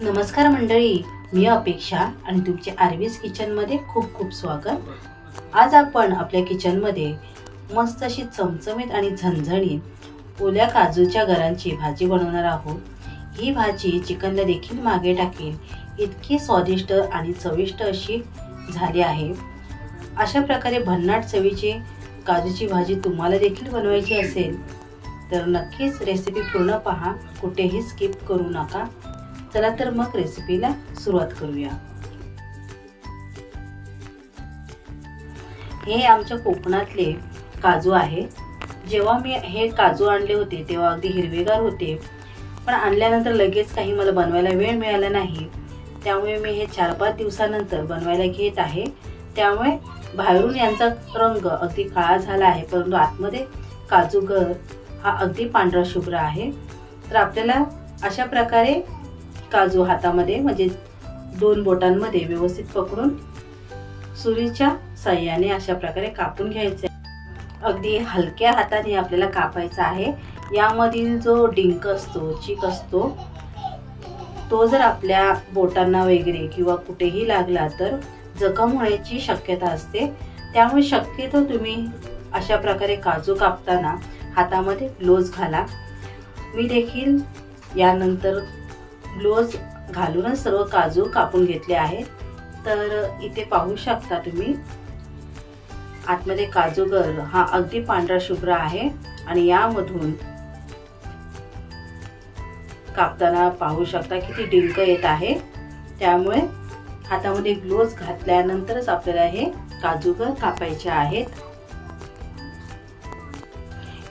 नमस्कार मंडळी, मी अपेक्षा आणि तुमचे आरवीज किचनमध्ये खूप खूप स्वागत। आज आपण आपल्या किचनमध्ये मस्त अशी चमचमीत आणि झणझणीत ओल्या काजूच्या गरांची भाजी बनवणार आहोत। ही भाजी चिकनला देखील मागे टाकेल इतकी स्वादिष्ट आणि चविष्ट अशी झाली आहे। अशा प्रकारे भन्नाट चवीची काजूची भाजी तुम्हाला देखील बनवायची असेल तर नक्कीच रेसिपी पूर्ण पहा, कुठेही स्किप करू नका। चला तर मग रेसिपीला सुरुवात करूया। हे आमच्या कोकणातले काजू आहे। जेव्हा मी हे काजू आणले होते तेव्हा अगदी हिरवेगार होते, पण आणल्यानंतर लगेच काही मला बनवायला वेळ मिळाला नाही। त्यामुळे मी हे 4-5 दिवसानंतर बनवायला घेत आहे। त्यामुळे बाहेरून यांचा रंग अगदी काळा झाला आहे, परंतु आतमध्ये काजूगर हा अगदी पांढरा शुभ्र आहे। तर आपल्याला अशा प्रकारे काजू हातामध्ये म्हणजे 2 बोटांमध्ये व्यवस्थित पकडून सुरीच्या साहाय्याने अशा प्रकारे कापून घ्यायचे। अगदी हलक्या हाताने आपल्याला कापायचा आहे। यामधील जो डिंक असतो, चीक असतो, तो जर आपल्या बोटांना वगैरे किंवा कुठेही लागला तर जखम होण्याची शक्यता असते। त्यामुळे शक्यतो तुम्ही अशा प्रकारे काजू कापताना हातामध्ये ग्लोव्ज घाला। मी देखील यानंतर ग्लोव्ज घालूनच सर्व काजू कापून घेतले आहेत। तर इथे पाहू शकता तुम्ही, आतमध्ये काजूगर हा अगदी पांढरा शुभ्र आहे आणि यामधून कापताना पाहू शकता किती डिंक येत आहे। त्यामुळे हातामध्ये ग्लोव्ज घातल्यानंतरच आपल्याला हे काजूगर कापायचे आहेत।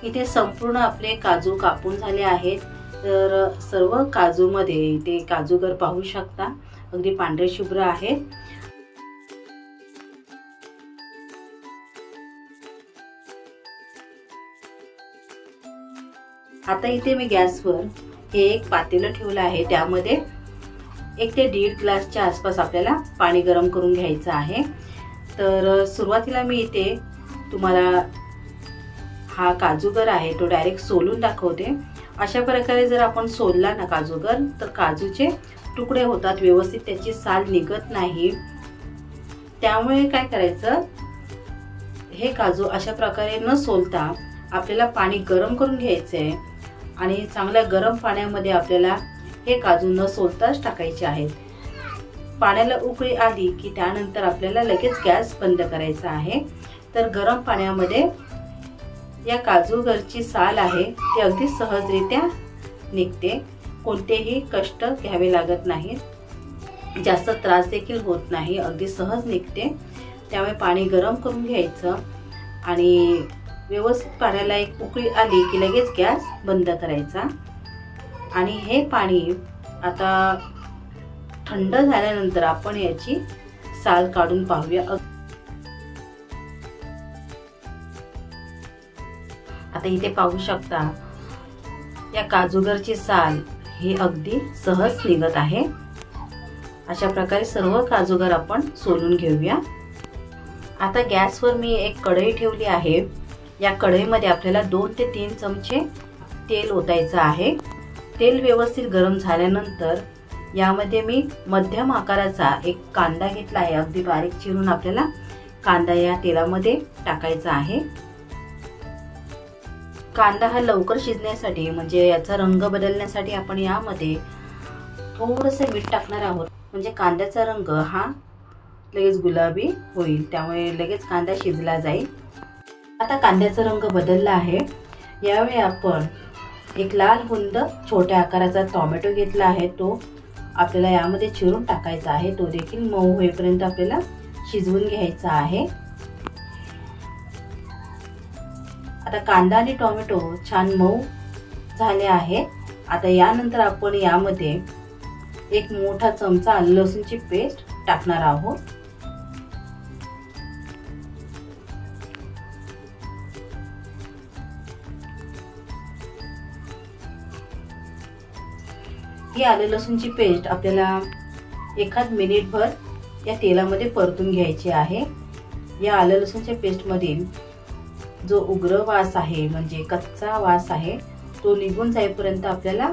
इथे संपूर्ण आपले काजू कापून झाले आहेत। तर सर्व काजूमध्ये इथे काजूगर पाहू शकता अगदी पांढरे शुभ्र आहेत। आता इथे मी गॅसवर हे एक पातेलं ठेवलं आहे। त्यामध्ये 1 ते 1.5 ग्लासच्या आसपास आपल्याला पाणी गरम करून घ्यायचं आहे। तर सुरुवातीला मी इथे तुम्हाला हा काजूगर आहे तो डायरेक्ट सोलून दाखवते। अशा प्रकारे जर आपण सोलला ना काजूगर तर काजूचे तुकडे होतात, व्यवस्थित त्याची साल निघत नाही। त्यामुळे काय करायचं, हे काजू अशा प्रकारे न सोलता आपल्याला पाणी गरम करून घ्यायचे आणि चांगल्या गरम पाण्यामध्ये आपल्याला हे काजू न सोलताच टाकायचे आहेत। पाण्याला उकळी आली की त्यानंतर आपल्याला लगेच गॅस बंद करायचा आहे। तर गरम पाण्यामध्ये या काजूगरची साल आहे ती अगदी सहजरित्या निघते, कोणतेही कष्ट घ्यावे लागत नाहीत, जास्त त्रास देखील होत नाही, अगदी सहज निघते। त्यामुळे पाणी गरम करून घ्यायचं आणि व्यवस्थित पाण्याला एक उकळी आली की लगेच गॅस बंद करायचा। आणि हे पाणी आता थंड झाल्यानंतर आपण याची साल काढून पाहूया। आता इथे पाहू शकता या काजूगरची साल ही अगदी सहज निघत आहे। अशा प्रकारे सर्व काजूगर आपण सोलून घेऊया। आता गॅसवर मी एक कढई ठेवली आहे। या कढईमध्ये आपल्याला 2 ते 3 चमचे तेल ओतायचं आहे। तेल व्यवस्थित गरम झाल्यानंतर यामध्ये मी मध्यम आकाराचा एक कांदा घेतला आहे। अगदी बारीक चिरून आपल्याला कांदा या तेलामध्ये टाकायचा आहे। कांदा हा लवकर शिजण्यासाठी म्हणजे याचा रंग बदलण्यासाठी आपण यामध्ये थोडंसं मीठ टाकणार आहोत, म्हणजे कांद्याचा रंग हा लगेच गुलाबी होईल, त्यामुळे लगेच कांदा शिजला जाईल। आता कांद्याचा रंग बदलला आहे। यावेळी आपण एक लाल बुंद छोट्या आकाराचा टोमॅटो घेतला आहे, तो आपल्याला यामध्ये चिरून टाकायचा आहे। तो देखील मऊ होईपर्यंत आपल्याला शिजवून घ्यायचा आहे। आता कांदा आणि टोमॅटो छान मऊ झाले आहेत। आता यानंतर आपण यामध्ये एक मोठा चमचा आलं लसूणची पेस्ट टाकणार आहोत। ही आलं लसूणची पेस्ट आपल्याला 1 मिनिटभर या तेलामध्ये परतून घ्यायची आहे। या आलं लसूणच्या पेस्ट मधील जो उग्र वास आहे म्हणजे कच्चा वास आहे तो निघून जाईपर्यंत आपल्याला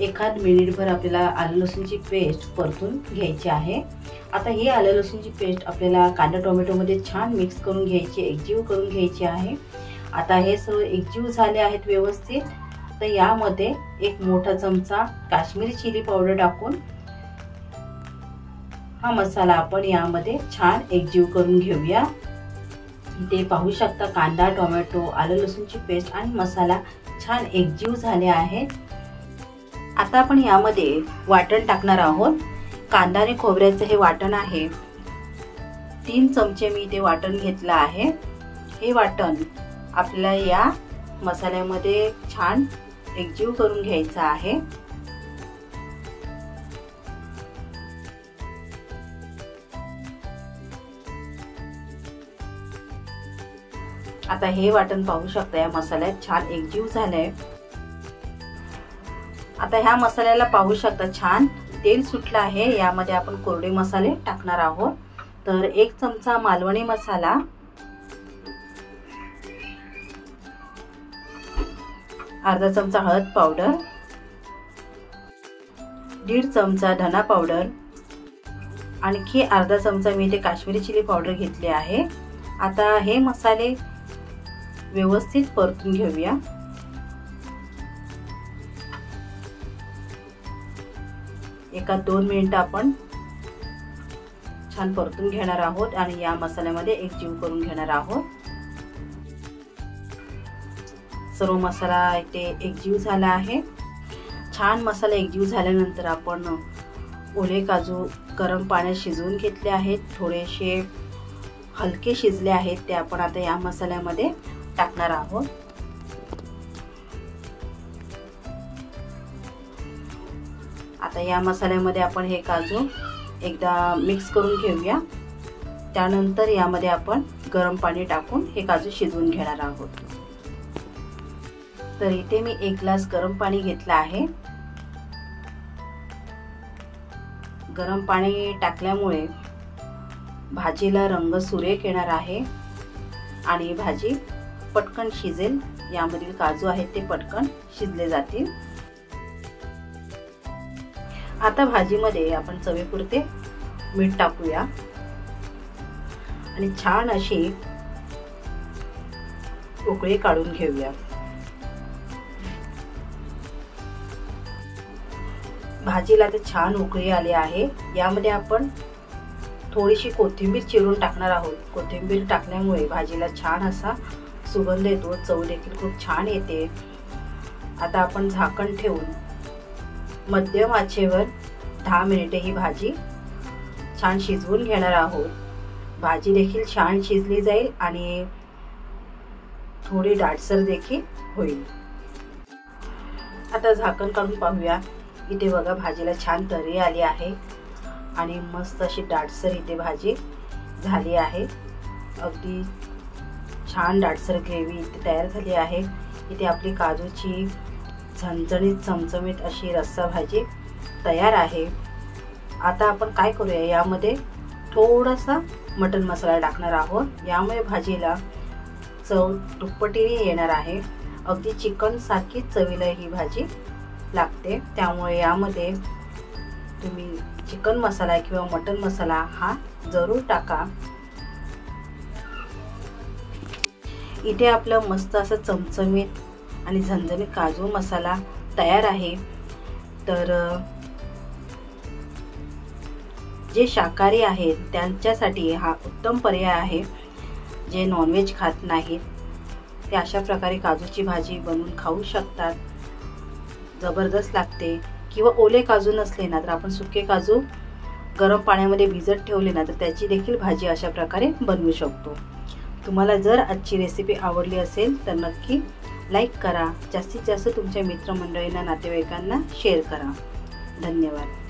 एखाद मिनिटभर आपल्याला आलं लसूणची पेस्ट परतून घ्यायची आहे। आता ही आलं लसूणची पेस्ट आपल्याला कांदा टोमॅटोमध्ये छान मिक्स करून घ्यायची, एकजीव करून घ्यायची आहे। आता हे सर्व एकजीव झाले आहेत व्यवस्थित, तर यामध्ये एक मोठा चमचा काश्मीरी चिली पावडर टाकून हा मसाला आपण यामध्ये छान एकजीव करून घेऊया। इथे पाहू शकता कांदा टोमॅटो आलं लसूणची पेस्ट आणि मसाला छान एकजीव झाले आहेत। आता आपण यामध्ये वाटण टाकणार आहोत। कांदा आणि खोबऱ्याचं हे वाटण आहे, 3 चमचे मी इथे वाटण घेतलं आहे। हे वाटण आपल्याला या मसाल्यामध्ये छान एकजीव करून घ्यायचं आहे। आता हे वाटण पाहू शकता या मसाल्यात छान एकजीव झालंय। आता ह्या मसाल्याला पाहू शकता छान तेल सुटलं आहे। यामध्ये आपण कोरडे मसाले टाकणार आहोत। तर 1 चमचा मालवणी मसाला, अर्धा चमचा हळद पावडर, 1.5 चमचा धना पावडर, आणखी अर्धा चमचा मी इथे काश्मीरी चिली पावडर घेतली आहे। आता हे मसाले व्यवस्थित परतून घेऊया। एका 2 मिनिट आपण छान परतून घेणार आहोत आणि या मसाल्यामध्ये एकजीव करून घेणार आहोत। सर्व मसाला इथे एकजीव झाला आहे। छान मसाला एकजीव झाल्यानंतर आपण ओले काजू गरम पाण्यात शिजवून घेतले आहेत, थोडेसे हलके शिजले आहेत, ते आपण आता या मसाल्यामध्ये टाकणार आहोत। आता या मसाल्यामध्ये आपण हे काजू एकदा मिक्स करून घेऊया। त्यानंतर यामध्ये आपण गरम पाणी टाकून हे काजू शिजवून घेणार आहोत। तर इथे मी 1 ग्लास गरम पाणी घेतलं आहे। गरम पाणी टाकल्यामुळे भाजीला रंग सुरेख येणार आहे आणि भाजी पटकन शिजेल। यामधील काजू आहेत ते पटकन शिजले जातील। आता भाजीमध्ये आपण चवीपुरते मीठ टाकूया आणि छान अशी उकळी काढून घेऊया। भाजीला तर छान उकळी आली आहे। यामध्ये आपण थोडीशी कोथिंबीर चिरून टाकणार आहोत। कोथिंबीर टाकल्यामुळे भाजीला छान असा सुगंध येतो, चव देखील खूप छान येते। आता आपण झाकण ठेवून मध्यम आचेवर 10 मिनिटे ही भाजी छान शिजवून घेणार आहोत। भाजी देखील छान शिजली जाईल आणि थोडी दाटसर देखील होईल। आता झाकण काढून पाहूया। इथे बघा भाजीला छान तर्री आली आहे आणि मस्त अशी दाटसर इथे भाजी झाली आहे। अगदी छान दाटसर ग्रेव्ही इथे तयार झाली आहे। इथे आपली काजूची झणझणीत चमचमीत अशी रस्सा भाजी तयार आहे। आता आपण काय करूया, यामध्ये थोडासा मटन मसाला टाकणार आहोत। यामुळे भाजीला चव दुप्पटीने येणार आहे। अगदी चिकन सारखीच चवीला ही भाजी लागते, त्यामुळे यामध्ये तुम्ही चिकन मसाला किंवा मटन मसाला हा जरूर टाका। इथे आपलं मस्त असं चमचमीत आणि झणझणीत काजू मसाला तयार आहे। तर जे शाकाहारी आहेत त्यांच्यासाठी हा उत्तम पर्याय आहे। जे नॉनव्हेज खात नाहीत ते अशा प्रकारे काजूची भाजी बनवून खाऊ शकतात, जबरदस्त लागते। किंवा ओले काजू नसले ना तर आपण सुके काजू गरम पाण्यामध्ये भिजत ठेवले ना तर त्याची देखील भाजी अशा प्रकारे बनवू शकतो। तुम्हाला जर आजची रेसिपी आवडली असेल तर नक्की लाईक करा, जास्तीत जास्त तुमच्या मित्रमंडळींना नातेवाईकांना शेअर करा। धन्यवाद।